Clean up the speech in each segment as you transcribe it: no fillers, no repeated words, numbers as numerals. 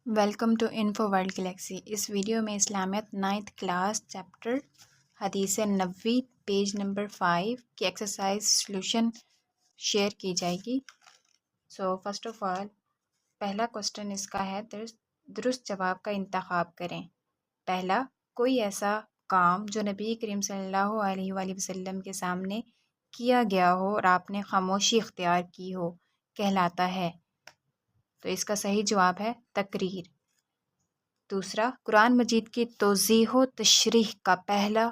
Welcome to info world galaxy. اس video میں اسلامیت 9th کلاس چیپٹر حدیث نبوی پیج نمبر 5 کی ایکسرسائز سلوشن شیئر کی جائے گی۔ فرسٹ آف آل پہلا کوسٹن اس کا ہے درست جواب کا انتخاب کریں۔ پہلا، کوئی ایسا کام جو نبی کریم صلی اللہ علیہ وآلہ وسلم کے سامنے کیا گیا ہو اور آپ نے خاموشی اختیار کی ہو کہلاتا ہے۔ تو اس کا صحیح جواب ہے تقریر۔ دوسرا، قرآن مجید کی توضیح و تشریح کا پہلا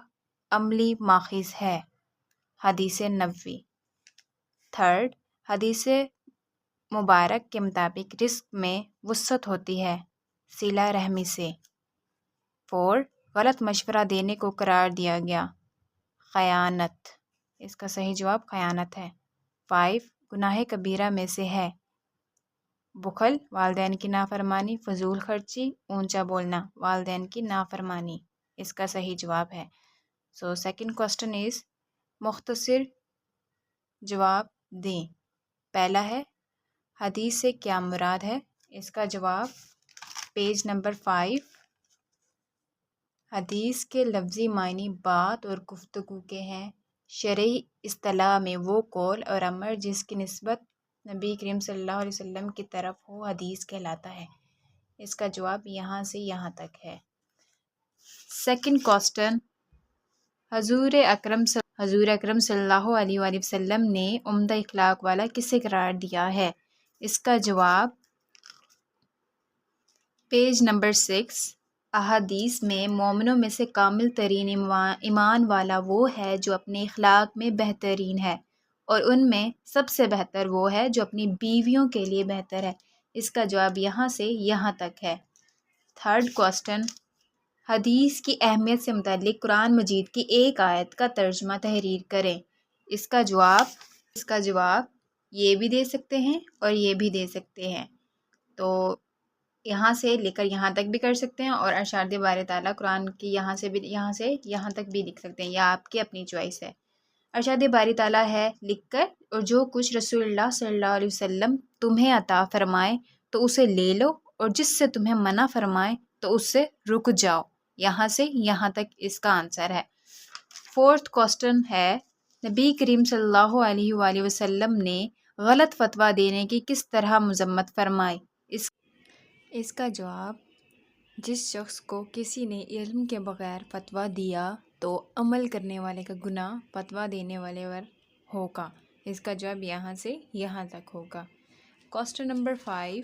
عملی ماخذ ہے حدیث نبوی۔ تھرڈ، حدیث مبارک کے مطابق رزق میں وسعت ہوتی ہے صلہ رحمی سے۔ فورتھ، غلط مشورہ دینے کو قرار دیا گیا خیانت۔ اس کا صحیح جواب خیانت ہے۔ 5، گناہ کبیرہ میں سے ہے بخل، والدین کی نافرمانی، فضول خرچی، اونچا بولنا، والدین کی نافرمانی۔ اس کا صحیح جواب ہے۔ سیکنڈ کوسٹن از مختصر جواب دیں۔ پہلا ہے حدیث سے کیا مراد ہے؟ اس کا جواب پیج نمبر 5۔ حدیث کے لفظی معنی بات اور گفتگو کے ہیں۔ شرعی اصطلاح میں وہ قول اور عمل جس کی نسبت نبی کریم صلی اللہ علیہ وسلم کی طرف ہو حدیث کہلاتا ہے۔ اس کا جواب یہاں سے یہاں تک ہے۔ سیکنڈ کوسٹن، حضور اکرم صلی اللہ علیہ وآلہ وسلم نے عمدہ اخلاق والا کسے قرار دیا ہے؟ اس کا جواب پیج نمبر 6۔ احادیث میں مومنوں میں سے کامل ترین ایمان والا وہ ہے جو اپنے اخلاق میں بہترین ہے، اور ان میں سب سے بہتر وہ ہے جو اپنی بیویوں کے لیے بہتر ہے۔ اس کا جواب یہاں سے یہاں تک ہے۔ تھرڈ کوسٹن، حدیث کی اہمیت سے متعلق قرآن مجید کی ایک آیت کا ترجمہ تحریر کریں۔ اس کا جواب یہ بھی دے سکتے ہیں اور یہ بھی دے سکتے ہیں۔ تو یہاں سے لے کر یہاں تک بھی کر سکتے ہیں، اور ارشاد باری تعالیٰ قرآن کی یہاں سے یہاں تک بھی لکھ سکتے ہیں، یا آپ کی اپنی چوائس ہے۔ ارشاد باری تعالیٰ ہے لکھ کر، اور جو کچھ رسول اللہ صلی اللہ علیہ وسلم تمہیں عطا فرمائے تو اسے لے لو، اور جس سے تمہیں منع فرمائے تو اس سے رک جاؤ۔ یہاں سے یہاں تک اس کا آنسر ہے۔ فورتھ کوسٹن ہے، نبی کریم صلی اللہ علیہ وآلہ وسلم نے غلط فتویٰ دینے کی کس طرح مذمت فرمائی؟ اس کا جواب، جس شخص کو کسی نے علم کے بغیر فتویٰ دیا تو عمل کرنے والے کا گناہ فتویٰ دینے والے پر ہوگا۔ اس کا جواب یہاں سے یہاں تک ہوگا۔ کوسٹن نمبر 5،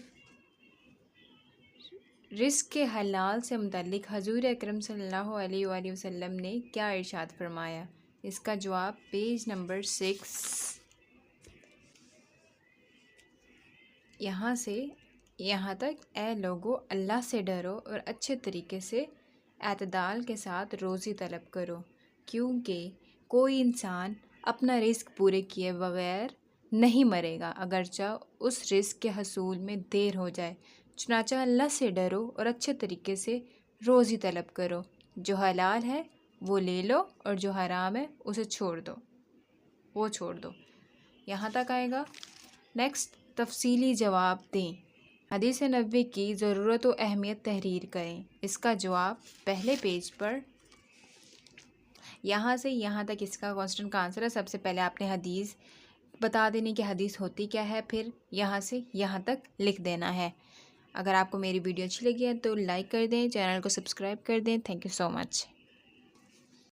رزق کے حلال سے متعلق حضور اکرم صلی اللہ علیہ وآلہ وسلم نے کیا ارشاد فرمایا؟ اس کا جواب پیج نمبر 6۔ یہاں سے یہاں تک، اے لوگو اللہ سے ڈرو اور اچھے طریقے سے اعتدال کے ساتھ روزی طلب کرو، کیونکہ کوئی انسان اپنا رزق پورے کیے بغیر نہیں مرے گا، اگرچہ اس رزق کے حصول میں دیر ہو جائے۔ چنانچہ اللہ سے ڈرو اور اچھے طریقے سے روزی طلب کرو، جو حلال ہے وہ لے لو اور جو حرام ہے اسے چھوڑ دو۔ یہاں تک آئے گا۔ نیکسٹ، تفصیلی جواب دیں۔ حدیث نبوی کی ضرورت و اہمیت تحریر کریں۔ اس کا جواب پہلے پیج پر، یہاں سے یہاں تک اس کا کوسٹن کا آنسر ہے۔ سب سے پہلے آپ نے حدیث بتا دینی کہ حدیث ہوتی کیا ہے، پھر یہاں سے یہاں تک لکھ دینا ہے۔ اگر آپ کو میری ویڈیو اچھی لگی ہے تو لائک کر دیں، چینل کو سبسکرائب کر دیں۔ Thank you so much.